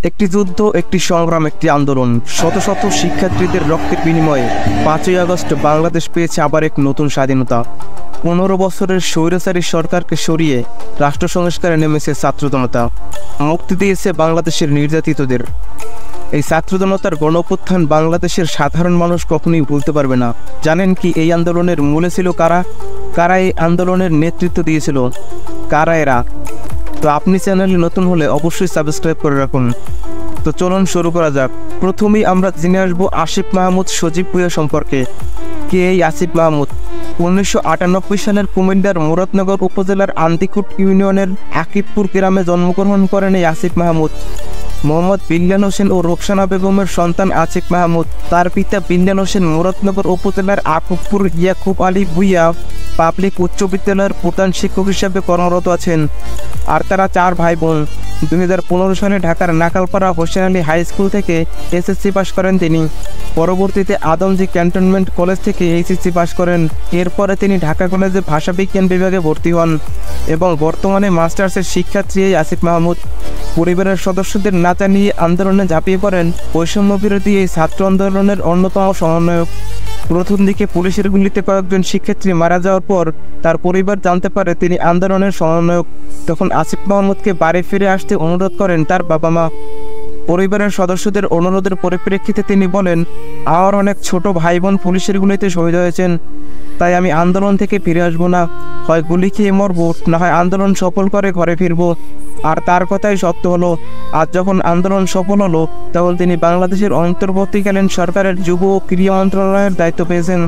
একটি যুদ্ধ, একটি সংগ্রাম, একটি আন্দোলন, শত শত শিক্ষার্থীদের রক্তের বিনিময়ে 5ই আগস্ট বাংলাদেশ পেয়েছে আবার এক নতুন স্বাধীনতা। 15 বছরের স্বৈরাচারী সরকারকে সরিয়ে রাষ্ট্র সংস্কারে নেমেছে ছাত্র জনতা, মুক্তি দিয়েছে বাংলাদেশের নির্যাতিতদের। এই ছাত্র জনতার গণঅভ্যুত্থান বাংলাদেশের সাধারণ মানুষ কখনোই ভুলতে পারবে না। জানেন কি এই আন্দোলনের মূলে ছিল কারা? কারা এই আন্দোলনের নেতৃত্ব দিয়েছিল? কারা এরা? তো আপনি চ্যানেলে নতুন হলে অবশ্যই সাবস্ক্রাইব করে রাখুন। তো চলুন শুরু করা যাক। প্রথমেই আমরা জেনে আসবো আসিফ মাহমুদ সজীব ভুঁইয়া সম্পর্কে। কে এই আসিফ মাহমুদ? 1998 সালের কুমিল্লার মুরাদনগর উপজেলার আন্দিকুট ইউনিয়নের আকিবপুর গ্রামে জন্মগ্রহণ করেন এই আসিফ মাহমুদ। মোহাম্মদ বিল্লাল হোসেন ও রোকসানা বেগমের সন্তান আসিফ মাহমুদ। তার পিতা বিল্লাল হোসেন মুরাদনগর উপজেলার আকিবপুর ইয়াকুব আলী ভুঁইয়া পাবলিক উচ্চ বিদ্যালয়ের প্রধান শিক্ষক হিসেবে কর্মরত আছেন। আর তারা 4 ভাই বোন। 2015 সালে ঢাকার নাকালপাড়া হোসেন আলী হাই স্কুল থেকে এসএসসি পাশ করেন তিনি। পরবর্তীতে আদমজী ক্যান্টনমেন্ট কলেজ থেকে এইচএসসি পাশ করেন। এরপরে তিনি ঢাকা কলেজে ভাষাবিজ্ঞান বিভাগে ভর্তি হন এবং বর্তমানে মাস্টার্সের শিক্ষার্থী আসিফ মাহমুদ। পরিবারের সদস্যদের না জানিয়ে আন্দোলনে ঝাঁপিয়ে পড়েন বৈষম্য বিরোধী এই ছাত্র আন্দোলনের অন্যতম সমন্বয়ক। প্রথম দিকে পুলিশের গুলিতে কয়েকজন শিক্ষার্থী মারা যাওয়ার পর তার পরিবার জানতে পারে তিনি আন্দোলনের সমন্বয়ক। তখন আসিফ মাহমুদকে বাড়ি ফিরে আসতে অনুরোধ করেন তার বাবা মা। পরিবারের সদস্যদের অনুরোধের পরিপ্রেক্ষিতে তিনি বলেন, আমার অনেক ছোট ভাই বোন পুলিশের গুলিতে শহীদ হয়েছেন, তাই আমি আন্দোলন থেকে ফিরে আসবো না। হয় গুলি খেয়ে মরবো, না হয় আন্দোলন সফল করে ঘরে ফিরবো। আর তার কথাই সত্য হলো। আজ যখন আন্দোলন সফল হলো, তখন তিনি বাংলাদেশের অন্তর্বর্তীকালীন সরকারের যুব ও ক্রীড়া মন্ত্রণালয়ের দায়িত্ব পেয়েছেন।